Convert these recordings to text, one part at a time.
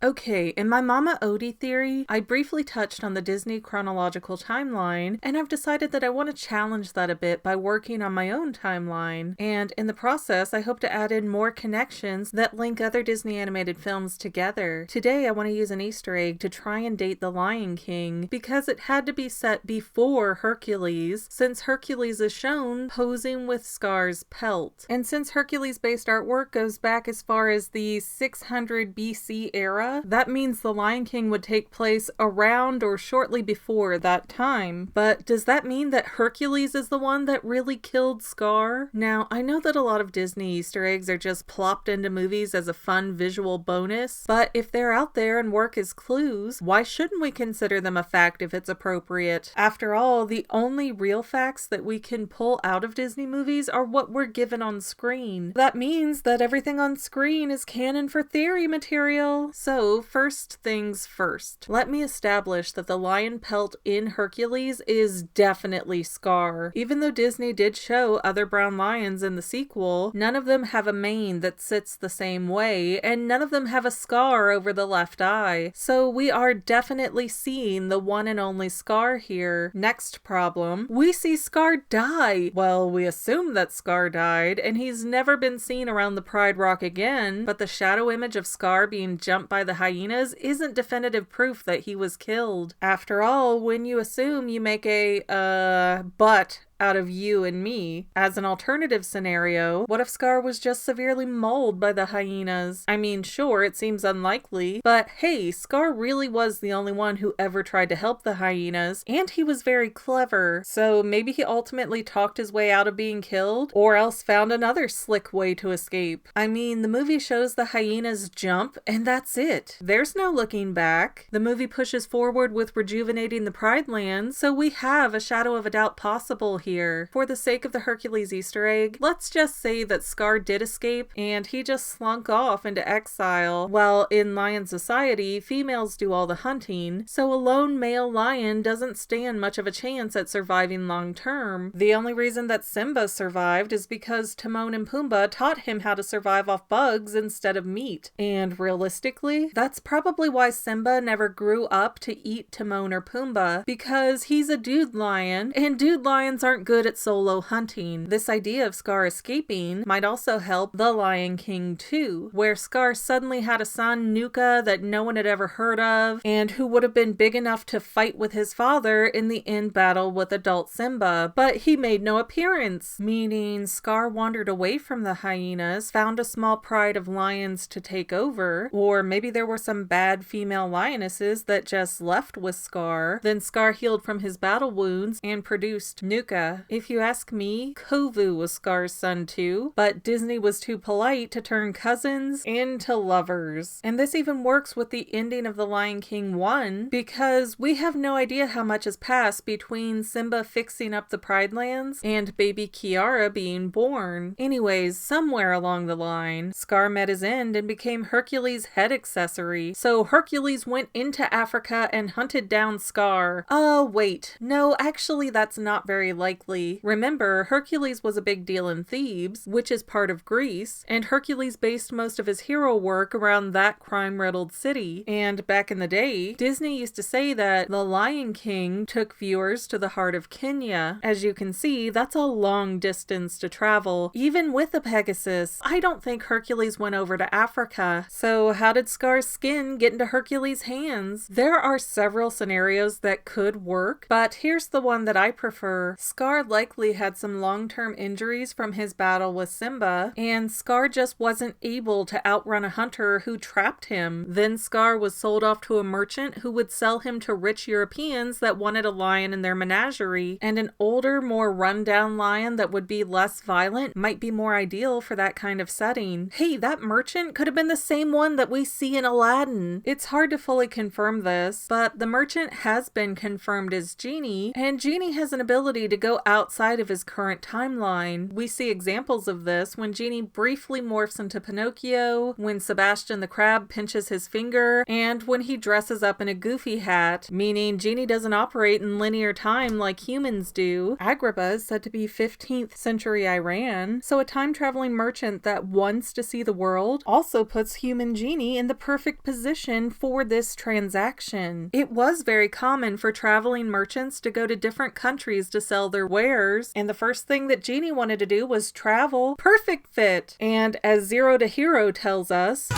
Okay, in my Mama Odie theory, I briefly touched on the Disney chronological timeline, and I've decided that I want to challenge that a bit by working on my own timeline. And in the process, I hope to add in more connections that link other Disney animated films together. Today, I want to use an Easter egg to try and date The Lion King, because it had to be set before Hercules, since Hercules is shown posing with Scar's pelt. And since Hercules-based artwork goes back as far as the 600 BC era, that means The Lion King would take place around or shortly before that time. But does that mean that Hercules is the one that really killed Scar? Now, I know that a lot of Disney Easter eggs are just plopped into movies as a fun visual bonus, but if they're out there and work as clues, why shouldn't we consider them a fact if it's appropriate? After all, the only real facts that we can pull out of Disney movies are what we're given on screen. That means that everything on screen is canon for theory material. So, first things first. Let me establish that the lion pelt in Hercules is definitely Scar. Even though Disney did show other brown lions in the sequel, none of them have a mane that sits the same way, and none of them have a scar over the left eye. So we are definitely seeing the one and only Scar here. Next problem, we see Scar die. Well, we assume that Scar died, and he's never been seen around the Pride Rock again, but the shadow image of Scar being jumped by the hyenas isn't definitive proof that he was killed. After all, when you assume, you make a, but out of you and me. As an alternative scenario, what if Scar was just severely mauled by the hyenas? I mean, sure, it seems unlikely, but hey, Scar really was the only one who ever tried to help the hyenas, and he was very clever, so maybe he ultimately talked his way out of being killed, or else found another slick way to escape. I mean, the movie shows the hyenas jump, and that's it. There's no looking back. The movie pushes forward with rejuvenating the Pride Land, so we have a shadow of a doubt possible here. For the sake of the Hercules Easter egg, let's just say that Scar did escape and he just slunk off into exile. While in lion society, females do all the hunting, so a lone male lion doesn't stand much of a chance at surviving long term. The only reason that Simba survived is because Timon and Pumbaa taught him how to survive off bugs instead of meat. And realistically, that's probably why Simba never grew up to eat Timon or Pumbaa, because he's a dude lion, and dude lions aren't good at solo hunting. This idea of Scar escaping might also help The Lion King 2, where Scar suddenly had a son, Nuka, that no one had ever heard of, and who would have been big enough to fight with his father in the end battle with adult Simba, but he made no appearance, meaning Scar wandered away from the hyenas, found a small pride of lions to take over, or maybe there were some bad female lionesses that just left with Scar. Then Scar healed from his battle wounds and produced Nuka. If you ask me, Kovu was Scar's son too, but Disney was too polite to turn cousins into lovers. And this even works with the ending of The Lion King 1, because we have no idea how much has passed between Simba fixing up the Pride Lands and baby Kiara being born. Anyways, somewhere along the line, Scar met his end and became Hercules' head accessory, so Hercules went into Africa and hunted down Scar. Wait, no, actually that's not very likely. Remember, Hercules was a big deal in Thebes, which is part of Greece, and Hercules based most of his hero work around that crime-riddled city. And back in the day, Disney used to say that The Lion King took viewers to the heart of Kenya. As you can see, that's a long distance to travel, even with a Pegasus. I don't think Hercules went over to Africa. So how did Scar's skin get into Hercules' hands? There are several scenarios that could work, but here's the one that I prefer. Scar likely had some long-term injuries from his battle with Simba, and Scar just wasn't able to outrun a hunter who trapped him. Then Scar was sold off to a merchant who would sell him to rich Europeans that wanted a lion in their menagerie, and an older, more run-down lion that would be less violent might be more ideal for that kind of setting. Hey, that merchant could have been the same one that we see in Aladdin. It's hard to fully confirm this, but the merchant has been confirmed as Genie, and Genie has an ability to go go outside of his current timeline. We see examples of this when Genie briefly morphs into Pinocchio, when Sebastian the Crab pinches his finger, and when he dresses up in a goofy hat, meaning Genie doesn't operate in linear time like humans do. Agrippa is said to be 15th century Iran, so a time-traveling merchant that wants to see the world also puts human Genie in the perfect position for this transaction. It was very common for traveling merchants to go to different countries to sell their wares, and the first thing that Genie wanted to do was travel. Perfect fit! And as Zero to Hero tells us,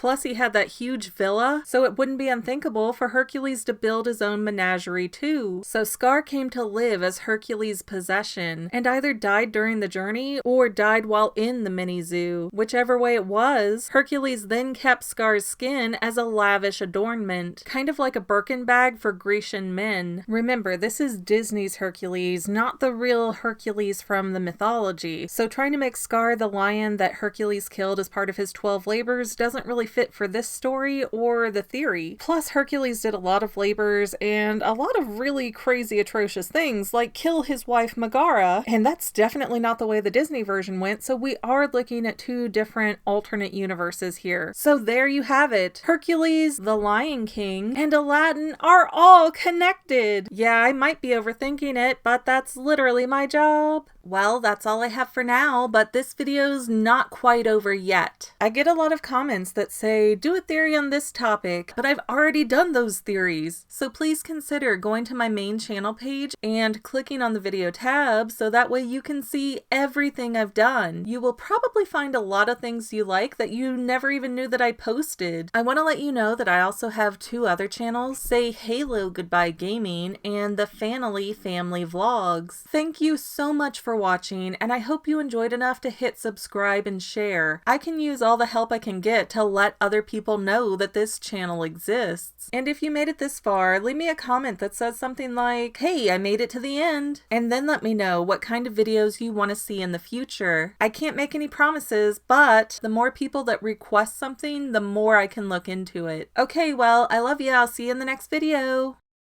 plus he had that huge villa, so it wouldn't be unthinkable for Hercules to build his own menagerie too. So Scar came to live as Hercules' possession, and either died during the journey or died while in the mini zoo. Whichever way it was, Hercules then kept Scar's skin as a lavish adornment, kind of like a Birkin bag for Grecian men. Remember, this is Disney's Hercules, not the real Hercules from the mythology. So trying to make Scar the lion that Hercules killed as part of his 12 labors doesn't really fit for this story or the theory. Plus, Hercules did a lot of labors and a lot of really crazy, atrocious things, like kill his wife Megara, and that's definitely not the way the Disney version went, so we are looking at two different alternate universes here. So there you have it. Hercules, the Lion King, and Aladdin are all connected. Yeah, I might be overthinking it, but that's literally my job. Well, that's all I have for now, but this video's not quite over yet. I get a lot of comments that say, do a theory on this topic, but I've already done those theories. So please consider going to my main channel page and clicking on the video tab so that way you can see everything I've done. You will probably find a lot of things you like that you never even knew that I posted. I want to let you know that I also have two other channels, Say Halo Goodbye Gaming and the Fanily Family Vlogs. Thank you so much for watching, and I hope you enjoyed enough to hit subscribe and share. I can use all the help I can get to let other people know that this channel exists. And if you made it this far, leave me a comment that says something like, hey, I made it to the end, and then let me know what kind of videos you want to see in the future. I can't make any promises, but the more people that request something, the more I can look into it. Okay, well, I love you. I'll see you in the next video.